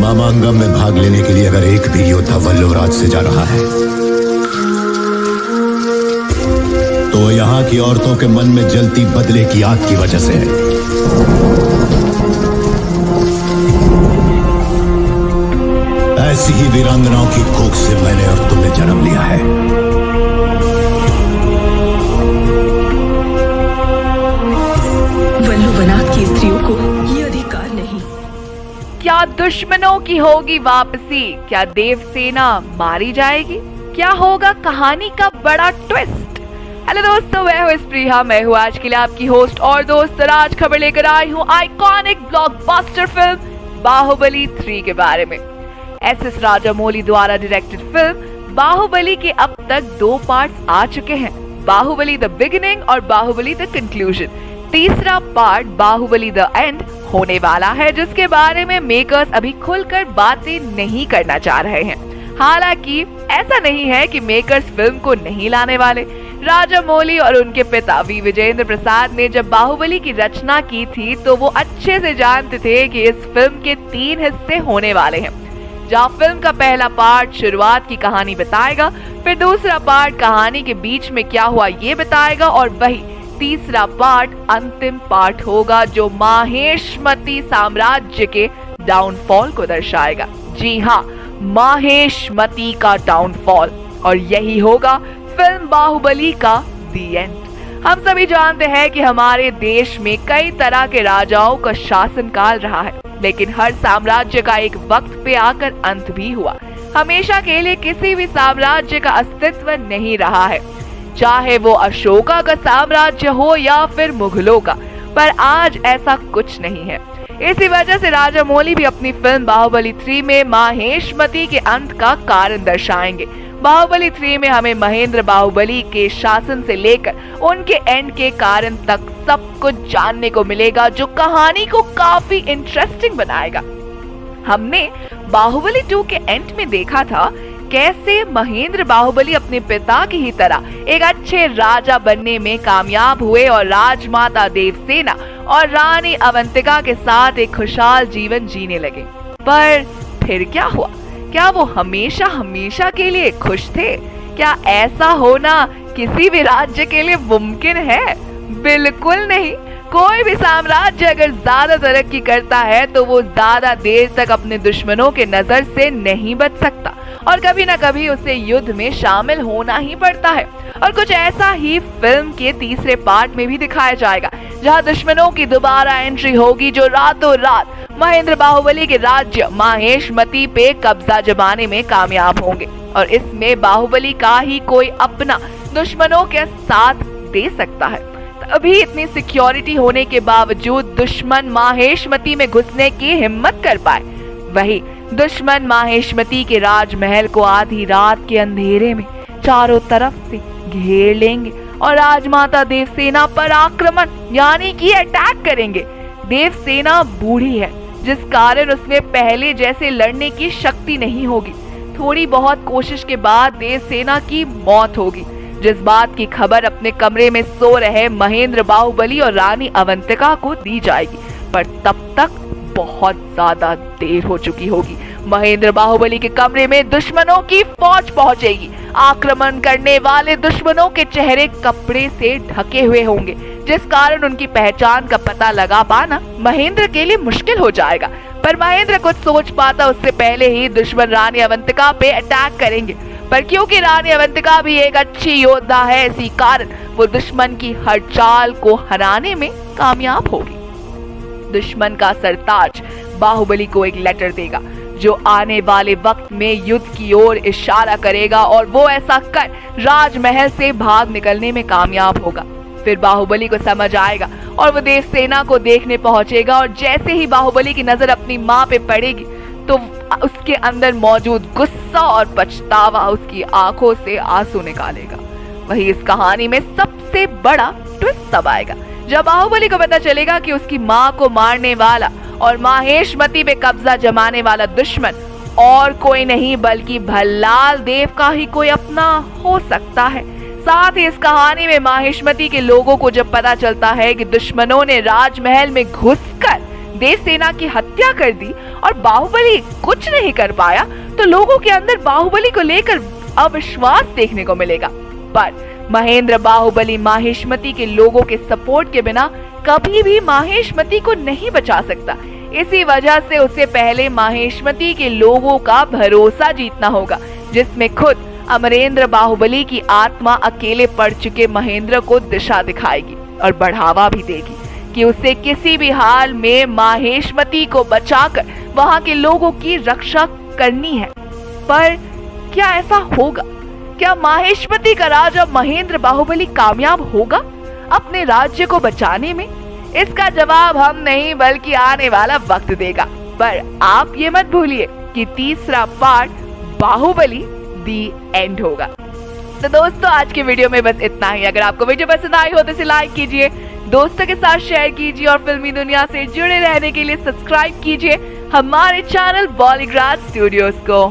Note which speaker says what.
Speaker 1: मामांगम में भाग लेने के लिए अगर एक भी योद्धा वल्लवराज से जा रहा है तो यहाँ की औरतों के मन में जलती बदले की आग की वजह से है। ऐसी ही वीरांगनाओं की कोख से मैंने और तुमने जन्म लिया है।
Speaker 2: वल्लुवनाथ की स्त्रियों को ये अधिकार नहीं।
Speaker 3: क्या दुश्मनों की होगी वापसी? क्या देवसेना मारी जाएगी? क्या होगा कहानी का बड़ा ट्विस्ट? हेलो दोस्तों, मैं हूँ स्प्रिया। मैं हूँ आज के लिए आपकी होस्ट और दोस्त। आज खबर लेकर आई हूँ आइकॉनिक ब्लॉकबस्टर फिल्म बाहुबली 3 के बारे में। एस राजामौली द्वारा डायरेक्टेड फिल्म बाहुबली के अब तक 2 पार्ट्स आ चुके हैं, बाहुबली द बिगिनिंग और बाहुबली द कंक्लूजन। तीसरा पार्ट बाहुबली द एंड होने वाला है, जिसके बारे में मेकर्स अभी खुलकर बातें नहीं करना चाह रहे हैं। हालांकि ऐसा नहीं है कि मेकर्स फिल्म को नहीं लाने वाले। राजामौली और उनके पिता वी विजेंद्र प्रसाद ने जब बाहुबली की रचना की थी तो वो अच्छे से जानते थे कि इस फिल्म के 3 हिस्से होने वाले हैं, जहाँ फिल्म का पहला पार्ट शुरुआत की कहानी बताएगा, फिर दूसरा पार्ट कहानी के बीच में क्या हुआ ये बताएगा, और वही तीसरा पार्ट अंतिम पार्ट होगा जो माहेशमती साम्राज्य के डाउनफॉल को दर्शाएगा। जी हाँ, माहेशमती का डाउनफॉल, और यही होगा फिल्म बाहुबली का दी एंड। हम सभी जानते हैं कि हमारे देश में कई तरह के राजाओं का शासनकाल रहा है, लेकिन हर साम्राज्य का एक वक्त पे आकर अंत भी हुआ। हमेशा के लिए किसी भी साम्राज्य का अस्तित्व नहीं रहा है, चाहे वो अशोका का साम्राज्य हो या फिर मुगलों का, पर आज ऐसा कुछ नहीं है। इसी वजह से राजामौली भी अपनी फिल्म बाहुबली 3 में माहेशमती के अंत का कारण दर्शाएंगे। बाहुबली 3 में हमें महेंद्र बाहुबली के शासन से लेकर उनके एंड के कारण तक सब कुछ जानने को मिलेगा, जो कहानी को काफी इंटरेस्टिंग बनाएगा। हमने बाहुबली 2 के एंड में देखा था कैसे महेंद्र बाहुबली अपने पिता की ही तरह एक अच्छे राजा बनने में कामयाब हुए और राजमाता देवसेना और रानी अवंतिका के साथ एक खुशहाल जीवन जीने लगे। पर फिर क्या हुआ? क्या वो हमेशा हमेशा के लिए खुश थे? क्या ऐसा होना किसी भी राज्य के लिए मुमकिन है? बिल्कुल नहीं। कोई भी साम्राज्य अगर ज्यादा तरक्की करता है तो वो ज्यादा देर तक अपने दुश्मनों के नजर से नहीं बच सकता, और कभी ना कभी उसे युद्ध में शामिल होना ही पड़ता है। और कुछ ऐसा ही फिल्म के तीसरे पार्ट में भी दिखाया जाएगा, जहां दुश्मनों की दोबारा एंट्री होगी, जो रातों रात महेंद्र बाहुबली के राज्य माहेशमती पे कब्जा जमाने में कामयाब होंगे। और इसमें बाहुबली का ही कोई अपना दुश्मनों के साथ दे सकता है। अभी इतनी सिक्योरिटी होने के बावजूद दुश्मन माहेशमती में घुसने की हिम्मत कर पाए। वही दुश्मन माहेशमती के राजमहल को आधी रात के अंधेरे में चारों तरफ से घेर लेंगे और राजमाता देवसेना पर आक्रमण यानी कि अटैक करेंगे। देवसेना बूढ़ी है, जिस कारण उसमें पहले जैसे लड़ने की शक्ति नहीं होगी। थोड़ी बहुत कोशिश के बाद देवसेना की मौत होगी, जिस बात की खबर अपने कमरे में सो रहे महेंद्र बाहुबली और रानी अवंतिका को दी जाएगी। पर तब तक बहुत ज्यादा देर हो चुकी होगी। महेंद्र बाहुबली के कमरे में दुश्मनों की फौज पहुंचेगी। आक्रमण करने वाले दुश्मनों के चेहरे कपड़े से ढके हुए होंगे, जिस कारण उनकी पहचान का पता लगा पाना महेंद्र के लिए मुश्किल हो जाएगा। पर महेंद्र कुछ सोच पाता उससे पहले ही दुश्मन रानी अवंतिका पे अटैक करेंगे। पर क्योंकि रानी अवंतिका भी एक अच्छी योद्धा है, इसी कारण वो दुश्मन की हर चाल को हराने में कामयाब होगी। दुश्मन का सरताज बाहुबली को एक लेटर देगा, जो आने वाले वक्त में युद्ध की ओर इशारा करेगा, और वो ऐसा कर राजमहल से भाग निकलने में कामयाब होगा। फिर बाहुबली को समझ आएगा और वो देवसेना को देखने पहुंचेगा, और जैसे ही बाहुबली की नजर अपनी माँ पे पड़ेगी तो उसके अंदर मौजूद गुस्सा और पछतावा उसकी आंखों से आंसू निकालेगा। वही इस कहानी में सबसे बड़ा ट्विस्ट तब आएगा जब बाहुबली को पता चलेगा कि उसकी माँ को मारने वाला और माहेशमती पे कब्जा जमाने वाला दुश्मन और कोई नहीं बल्कि भल्लाल देव का ही कोई अपना हो सकता है। साथ ही इस कहानी में माहेशमती के लोगों को जब पता चलता है कि दुश्मनों ने राजमहल में घुसकर देवसेना की हत्या कर दी और बाहुबली कुछ नहीं कर पाया, तो लोगों के अंदर बाहुबली को लेकर अविश्वास देखने को मिलेगा। पर महेंद्र बाहुबली माहेशमती के लोगों के सपोर्ट के बिना कभी भी माहेशमती को नहीं बचा सकता। इसी वजह से उसे पहले माहेशमती के लोगों का भरोसा जीतना होगा, जिसमें खुद अमरेंद्र बाहुबली की आत्मा अकेले पड़ चुके महेंद्र को दिशा दिखाएगी और बढ़ावा भी देगी कि उसे किसी भी हाल में माहेशमती को बचाकर वहां के लोगों की रक्षा करनी है। पर क्या ऐसा होगा? क्या माहेशमती का राजा महेंद्र बाहुबली कामयाब होगा अपने राज्य को बचाने में? इसका जवाब हम नहीं बल्कि आने वाला वक्त देगा। पर आप ये मत भूलिए कि तीसरा पार्ट बाहुबली दी एंड होगा। तो दोस्तों आज के वीडियो में बस इतना ही। अगर आपको वीडियो पसंद आई हो तो इसे लाइक कीजिए, दोस्तों के साथ शेयर कीजिए और फिल्मी दुनिया से जुड़े रहने के लिए सब्सक्राइब कीजिए हमारे चैनल बॉलीग्राज स्टूडियोज को।